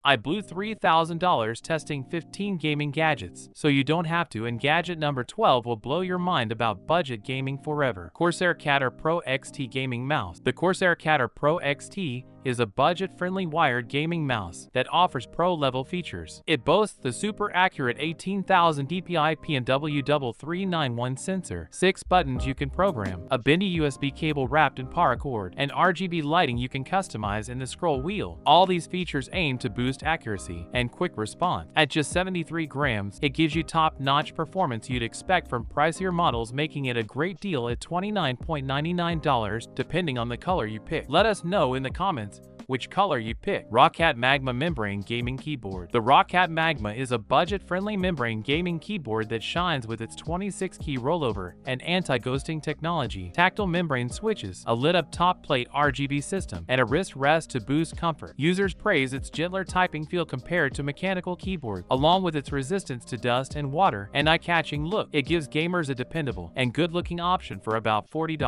I blew $3,000 testing 15 gaming gadgets, so you don't have to, and gadget number 12 will blow your mind about budget gaming forever. Corsair Catter Pro XT Gaming Mouse. The Corsair Catter Pro XT is a budget-friendly wired gaming mouse that offers pro-level features. It boasts the super accurate 18,000 dpi P&W 3391 sensor, 6 buttons you can program, a bendy USB cable wrapped in paracord, and RGB lighting you can customize in the scroll wheel. All these features aim to boost accuracy and quick response. At just 73 grams, it gives you top-notch performance you'd expect from pricier models, making it a great deal at $29.99 depending on the color you pick. Let us know in the comments which color you pick. Roccat Magma Membrane Gaming Keyboard. The Roccat Magma is a budget-friendly membrane gaming keyboard that shines with its 26-key rollover and anti-ghosting technology, tactile membrane switches, a lit-up top plate RGB system, and a wrist rest to boost comfort. Users praise its gentler typing feel compared to mechanical keyboards, along with its resistance to dust and water and eye-catching look. It gives gamers a dependable and good-looking option for about $40.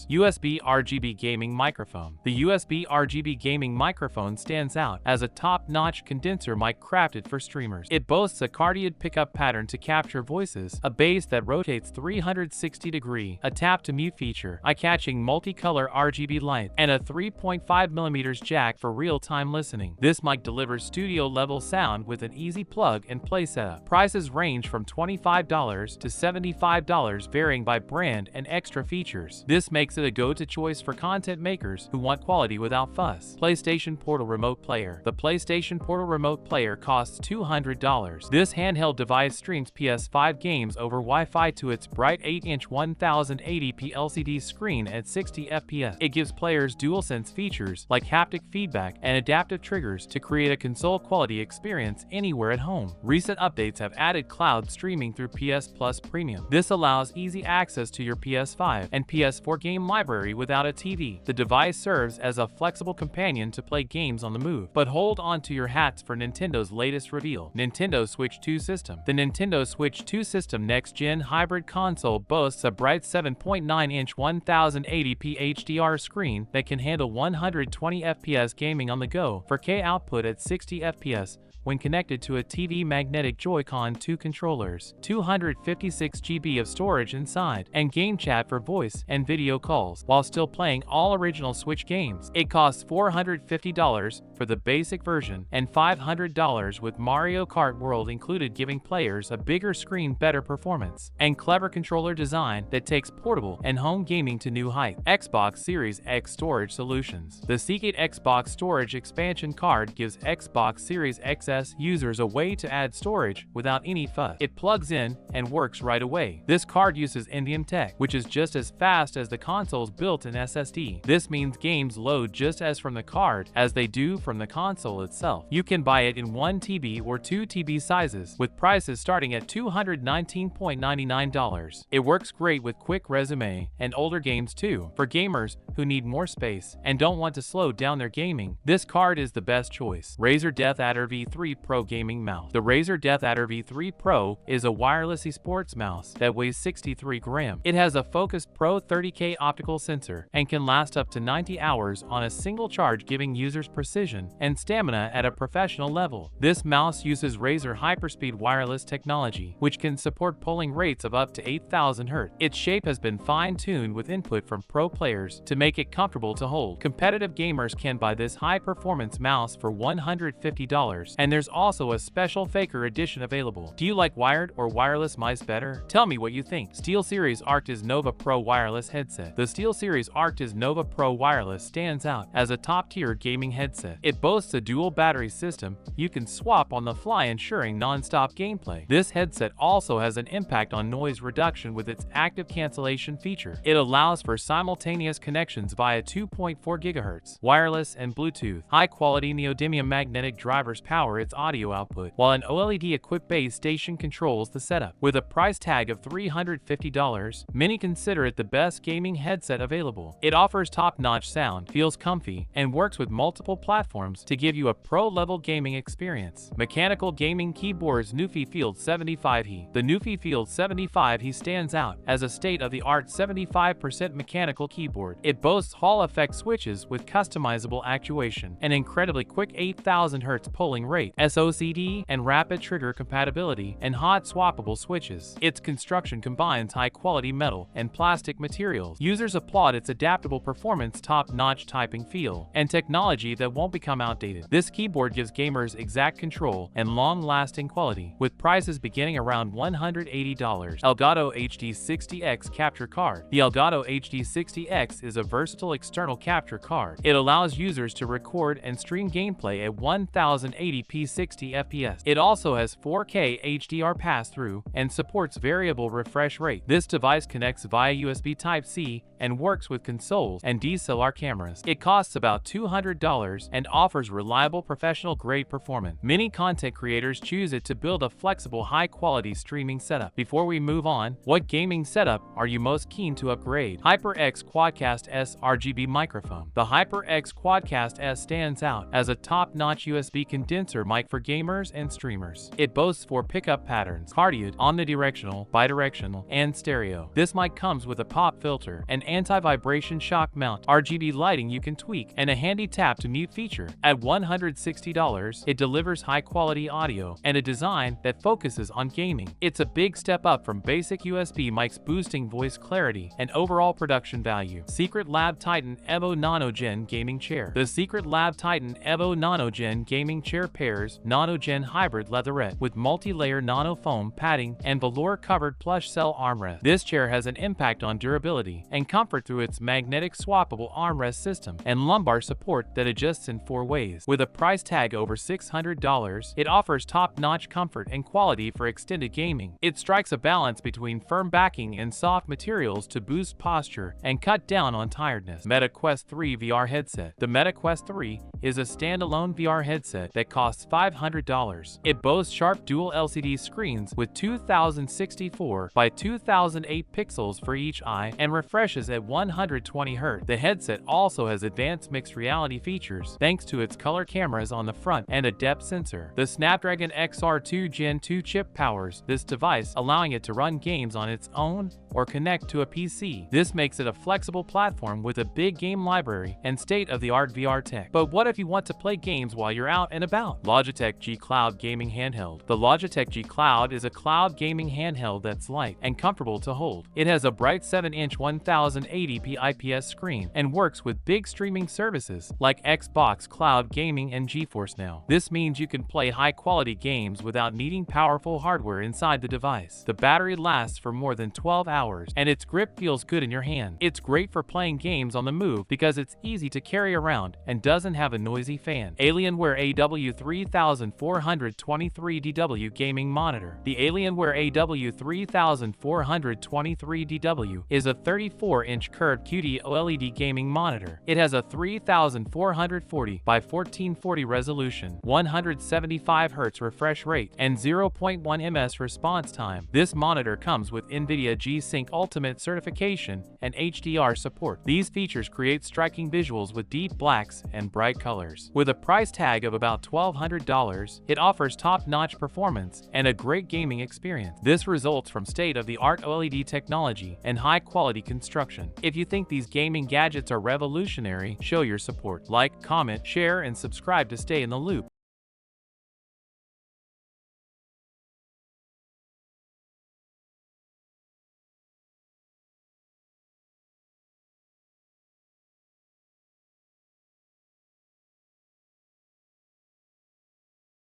USB RGB Gaming Microphone. The USB RGB Gaming microphone stands out as a top-notch condenser mic crafted for streamers. It boasts a cardioid pickup pattern to capture voices, a base that rotates 360 degrees, a tap-to-mute feature, eye-catching multicolor RGB light, and a 3.5mm jack for real-time listening. This mic delivers studio-level sound with an easy plug-and-play setup. Prices range from $25 to $75, varying by brand and extra features. This makes it a go-to choice for content makers who want quality without fuss. PlayStation Portal Remote Player. The PlayStation Portal Remote Player costs $200. This handheld device streams PS5 games over Wi-Fi to its bright 8-inch 1080p LCD screen at 60 FPS. It gives players DualSense features like haptic feedback and adaptive triggers to create a console-quality experience anywhere at home. Recent updates have added cloud streaming through PS Plus Premium. This allows easy access to your PS5 and PS4 game library without a TV. The device serves as a flexible companion to play games on the move. But hold on to your hats for Nintendo's latest reveal. Nintendo Switch 2 System. The Nintendo Switch 2 System next-gen hybrid console boasts a bright 7.9-inch 1080p HDR screen that can handle 120 FPS gaming on the go, 4K output at 60 FPS when connected to a TV magnetic Joy-Con 2 controllers, 256 GB of storage inside, and game chat for voice and video calls, while still playing all original Switch games. It costs $450 for the basic version and $500 with Mario Kart World included, giving players a bigger screen, better performance, and clever controller design that takes portable and home gaming to new heights. Xbox Series X Storage Solutions. The Seagate Xbox Storage Expansion Card gives Xbox Series XS users a way to add storage without any fuss. It plugs in and works right away. This card uses NVMe tech, which is just as fast as the console's built-in SSD. This means games load just as from the card as they do from the console itself. You can buy it in 1 TB or 2 TB sizes, with prices starting at $219.99. It works great with quick resume and older games too. For gamers who need more space and don't want to slow down their gaming, this card is the best choice. Razer DeathAdder V3 Pro Gaming Mouse. The Razer DeathAdder V3 Pro is a wireless esports mouse that weighs 63 grams. It has a Focus Pro 30K optical sensor and can last up to 90 hours on a single charge, giving users precision and stamina at a professional level. This mouse uses Razer Hyperspeed wireless technology, which can support polling rates of up to 8,000 Hz. Its shape has been fine-tuned with input from pro players to make it comfortable to hold. Competitive gamers can buy this high-performance mouse for $150, and there's also a special Faker edition available. Do you like wired or wireless mice better? Tell me what you think. SteelSeries Arctis Nova Pro Wireless Headset. The SteelSeries Arctis Nova Pro Wireless stands out as a top-tier gaming headset. It boasts a dual battery system you can swap on the fly, ensuring non-stop gameplay. This headset also has an impact on noise reduction with its active cancellation feature. It allows for simultaneous connections via 2.4 GHz, wireless and Bluetooth. High-quality neodymium magnetic drivers power its audio output, while an OLED-equipped base station controls the setup. With a price tag of $350, many consider it the best gaming headset available. It offers top-notch sound, feels comfy, and works works with multiple platforms to give you a pro-level gaming experience. Mechanical gaming keyboards. Newfie Field 75He. The Newfie Field 75He stands out as a state-of-the-art 75% mechanical keyboard. It boasts Hall effect switches with customizable actuation, an incredibly quick 8000 Hz polling rate, SOCD and rapid trigger compatibility, and hot swappable switches. Its construction combines high-quality metal and plastic materials. Users applaud its adaptable performance, top-notch typing feel, and technology that won't become outdated. This keyboard gives gamers exact control and long-lasting quality, with prices beginning around $180. Elgato HD60X Capture Card. The Elgato HD60X is a versatile external capture card. It allows users to record and stream gameplay at 1080p 60 FPS. It also has 4K HDR pass-through and supports variable refresh rate. This device connects via USB Type-C and works with consoles and DSLR cameras. It costs about $200 and offers reliable professional-grade performance. Many content creators choose it to build a flexible, high-quality streaming setup. Before we move on, what gaming setup are you most keen to upgrade? HyperX Quadcast S RGB microphone. The HyperX Quadcast S stands out as a top-notch USB condenser mic for gamers and streamers. It boasts 4 pickup patterns: cardioid, omnidirectional, bidirectional, and stereo. This mic comes with a pop filter, an anti-vibration shock mount, RGB lighting you can tweak, and a handy tap to mute feature. At $160, it delivers high-quality audio and a design that focuses on gaming. It's a big step up from basic USB mics, boosting voice clarity and overall production value. Secret Lab Titan Evo Nanogen Gaming Chair. The Secret Lab Titan Evo Nanogen Gaming Chair pairs Nanogen hybrid leatherette with multi-layer nano foam padding and velour-covered plush cell armrest. This chair has an impact on durability and comfort through its magnetic swappable armrest system and lumbar support that adjusts in 4 ways. With a price tag over $600, it offers top-notch comfort and quality for extended gaming. It strikes a balance between firm backing and soft materials to boost posture and cut down on tiredness. Meta Quest 3 VR Headset. The Meta Quest 3 is a standalone VR headset that costs $500. It boasts sharp dual LCD screens with 2064 by 2008 pixels for each eye and refreshes at 120 Hz. The headset also has advanced mixed reality features thanks to its color cameras on the front and a depth sensor. The Snapdragon XR2 Gen 2 chip powers this device, allowing it to run games on its own or connect to a PC. This makes it a flexible platform with a big game library and state-of-the-art VR tech. But what if you want to play games while you're out and about? Logitech G Cloud Gaming Handheld. The Logitech G Cloud is a cloud gaming handheld that's light and comfortable to hold. It has a bright 7-inch 1080p IPS screen and works with big streaming services like Xbox Cloud Gaming and GeForce Now. This means you can play high-quality games without needing powerful hardware inside the device. The battery lasts for more than 12 hours and its grip feels good in your hand. It's great for playing games on the move because it's easy to carry around and doesn't have a noisy fan. Alienware AW3423DW Gaming Monitor. The Alienware AW3423DW is a 34-inch curved QD OLED gaming monitor. It has a 3440 by 1440 resolution, 175 Hz refresh rate, and 0.1 ms response time. This monitor comes with NVIDIA G-Sync Ultimate certification and HDR support. These features create striking visuals with deep blacks and bright colors. With a price tag of about $1,200, it offers top-notch performance and a great gaming experience. This results from state-of-the-art OLED technology and high-quality construction. If you think these gaming gadgets are revolutionary, show your support. Like, comment, share, and subscribe to stay in the loop.